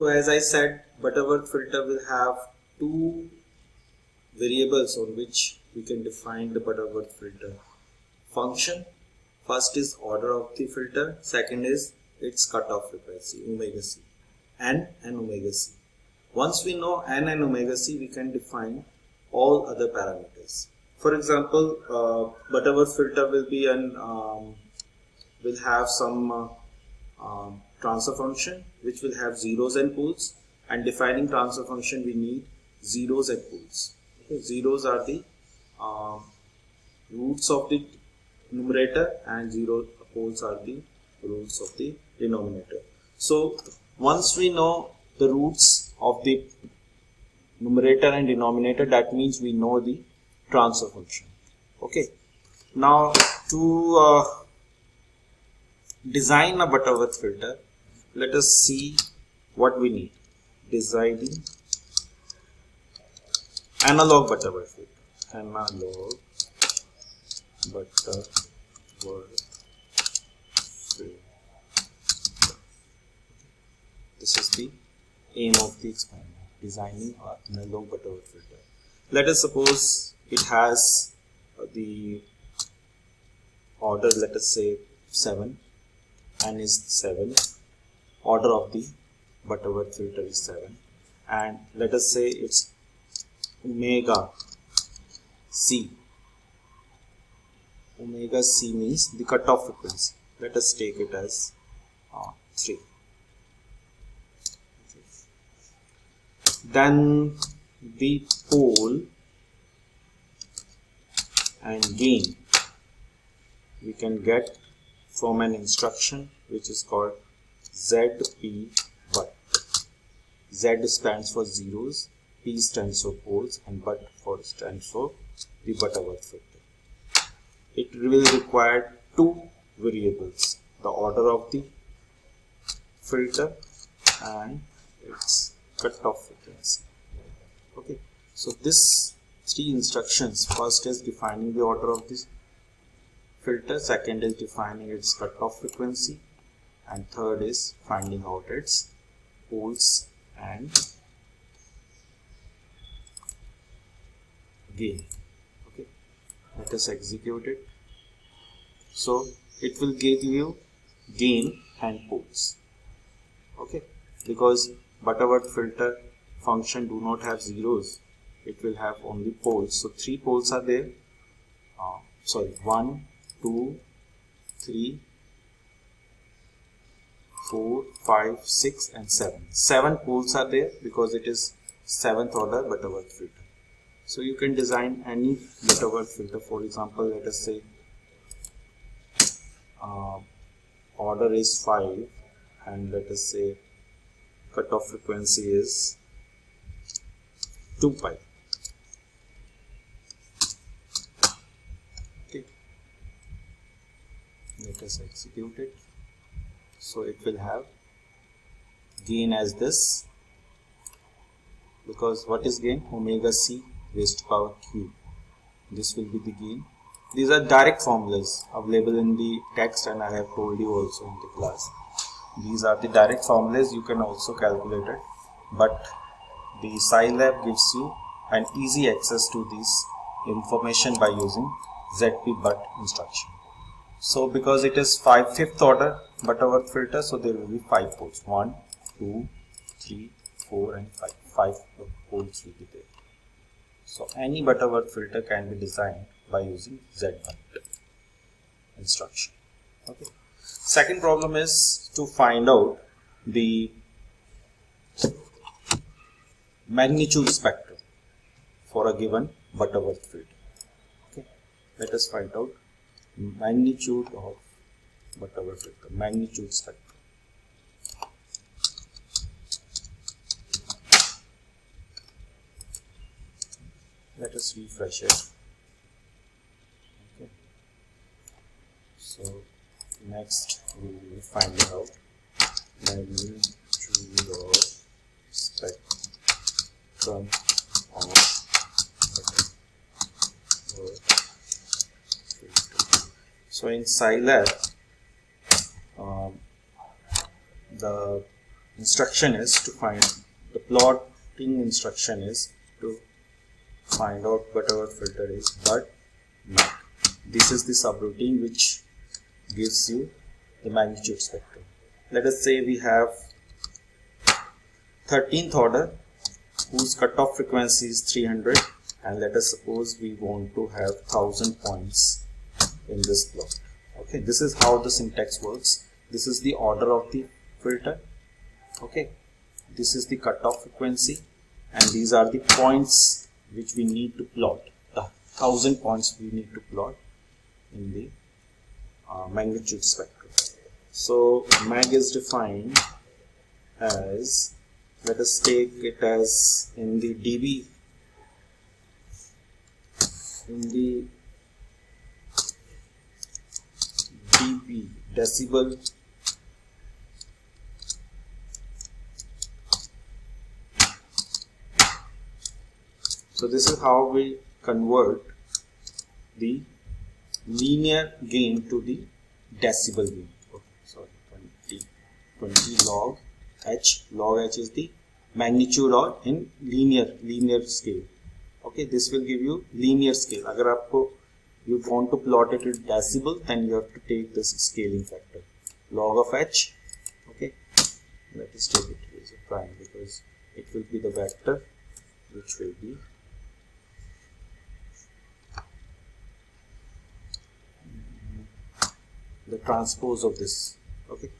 So as I said, Butterworth filter will have two variables on which we can define the Butterworth filter function. First is order of the filter, second is its cutoff frequency, omega c, n and omega c. Once we know n and omega c, we can define all other parameters. For example, Butterworth filter will be will have some transfer function which will have zeros and poles, and defining transfer function we need zeros and poles. Okay. Zeros are the roots of the numerator and zero poles are the roots of the denominator. So once we know the roots of the numerator and denominator, that means we know the transfer function. Okay. Now to design a Butterworth filter, let us see what we need. Designing analog Butterworth filter. Analog Butterworth filter. This is the aim of the experiment, designing an analog Butterworth filter. Let us suppose it has the order, let us say 7, n is 7, order of the Butterworth filter is 7, and let us say it's omega c. Omega c means the cutoff frequency. Let us take it as 3. Okay. Then the pole and gain we can get from an instruction which is called ZP but. Z stands for zeros, P stands for poles, and but stands for the Butterworth filter. It will require two variables, the order of the filter and its cutoff frequency. Okay, so this 3 instructions, first is defining the order of this filter, second is defining its cutoff frequency, and third is finding out its poles and gain. Okay, let us execute it. So it will give you gain and poles. Okay, because Butterworth filter function do not have zeros, it will have only poles. So 3 poles are there. 1, 2, 3, 4, 5, 6 and 7. 7 poles are there because it is 7th order Butterworth filter. So you can design any Butterworth filter. For example, let us say order is 5 and let us say cutoff frequency is 2 pi. Okay, let us execute it. So it will have gain as this, because what is gain? Omega c raised to power q. This will be the gain. These are direct formulas available in the text, and I have told you also in the class. These are the direct formulas, you can also calculate it, but the SciLAB gives you an easy access to this information by using ZP but instruction. So because it is 5th order Butterworth filter, so there will be 5 poles. 1, 2, 3, 4 and 5. 5 poles will be there. So any Butterworth filter can be designed by using Z-but instruction. Okay. Second problem is to find out the magnitude spectrum for a given Butterworth filter. Okay. Let us find out magnitude of Butterworth filter, magnitude spectrum. Let us refresh it. Okay. So next we will find out magnitude of spectrum of Butterworth filter. So in SciLAB, the instruction is to find the plotting instruction is to find out Butterworth filter is but not. This is the subroutine which gives you the magnitude spectrum. Let us say we have 13th order whose cutoff frequency is 300, and let us suppose we want to have 1000 points in this plot. Okay, this is how the syntax works. This is the order of the filter. Okay, this is the cutoff frequency, and these are the points which we need to plot. The 1000 points we need to plot in the magnitude spectrum. So mag is defined as, let us take it as in the dB, decibel so this is how we convert the linear gain to the decibel gain. Okay, sorry, 20 log h. Log h is the magnitude or in linear scale. Okay, this will give you linear scale. अगर आपको you want to plot it in decibel, then you have to take this scaling factor, log of h. Okay, let us take it as a prime because it will be the vector which will be the transpose of this. Okay,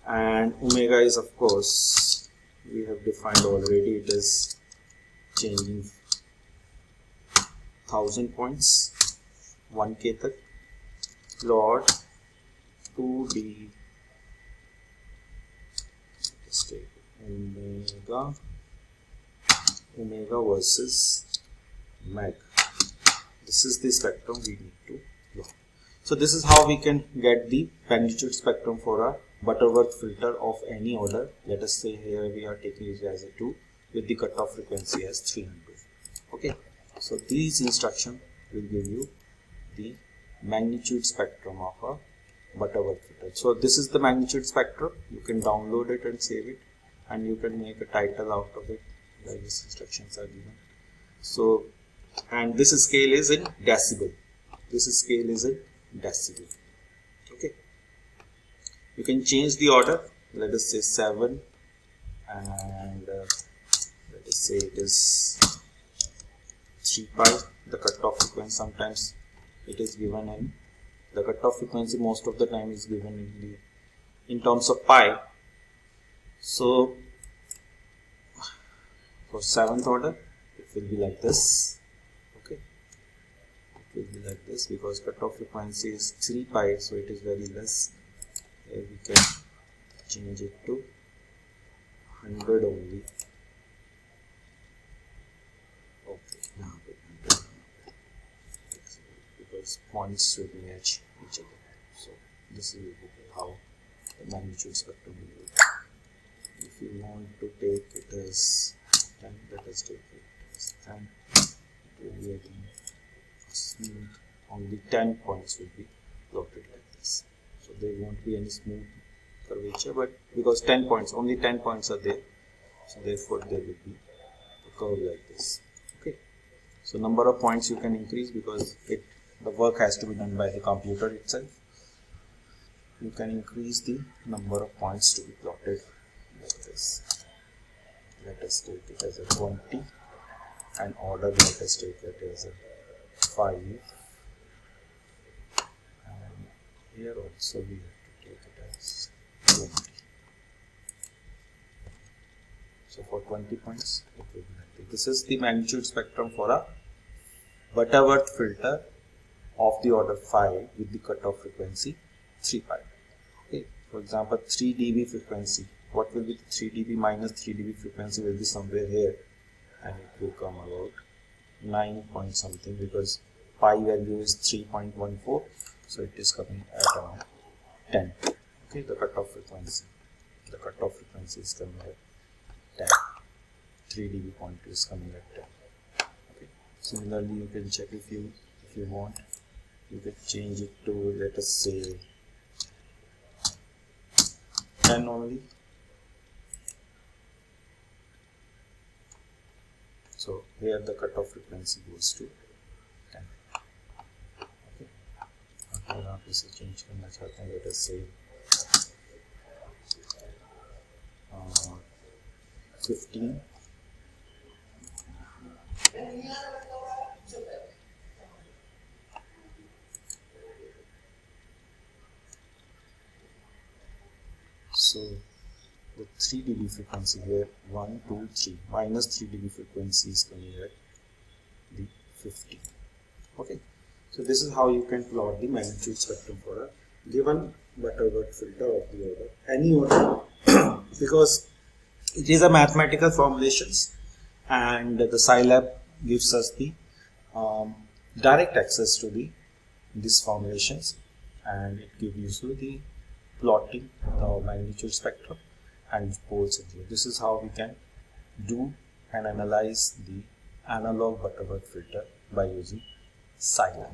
and omega is, of course, we have defined already. It is changing 1000 points 1k tak, plot 2d, let's take omega versus mag. This is the spectrum we need to plot. So this is how we can get the magnitude spectrum for a Butterworth filter of any order. Let us say here we are taking it as a 2 with the cutoff frequency as 300. Okay, so these instructions will give you the magnitude spectrum of a Butterworth filter. So this is the magnitude spectrum. You can download it and save it, and you can make a title out of it. Various instructions are given. So, and this scale is in decibel. This scale is in decibel. Okay, you can change the order. Let us say 7, and let us say it is 3 pi. The cutoff frequency, sometimes it is given in the cutoff frequency, most of the time is given in terms of pi. So for 7th order it will be like this. Okay, it will be like this because cutoff frequency is 3 pi, so it is very less. Here we can change it to 100 only. Okay, now because points should match each other. So this is how the magnitude spectrum will be. If you want to take it as 10, let us take it as 10. It will be again smooth. Only 10 points will be plotted like this. So there won't be any smooth curvature, but because 10 points, only 10 points are there, so therefore there will be a curve like this. Okay, so number of points you can increase because the work has to be done by the computer itself. You can increase the number of points to be plotted like this. Let us take it as a 20, and order let us take it as a 5, and here also we have to take it as 20. So for 20 points it will be like this. This is the magnitude spectrum for a Butterworth filter of the order 5 with the cutoff frequency 3 pi. Okay, for example 3 dB frequency. What will be the 3 dB minus 3 dB frequency will be somewhere here, and it will come about 9 point something because pi value is 3.14, so it is coming at around 10. Okay, the cutoff frequency. The cutoff frequency is coming at 10. 3 dB point is coming at 10. Okay. Similarly, you can check if you want. You can change it to, let us say, 10 only. So here the cutoff frequency goes to 10. Okay, अगर आप इसे change करना चाहते हैं, let us say 15. So the 3 dB frequency here, 1, 2, 3, minus 3 dB frequency is coming at the 50. Okay, so this is how you can plot the magnitude spectrum for a given Butterworth filter of the order, any order, because it is a mathematical formulations, and the SciLAB gives us the direct access to these formulations, and it gives you the plotting the magnitude spectrum and poles in here. This is how we can do and analyze the analog Butterworth filter by using SciLAB.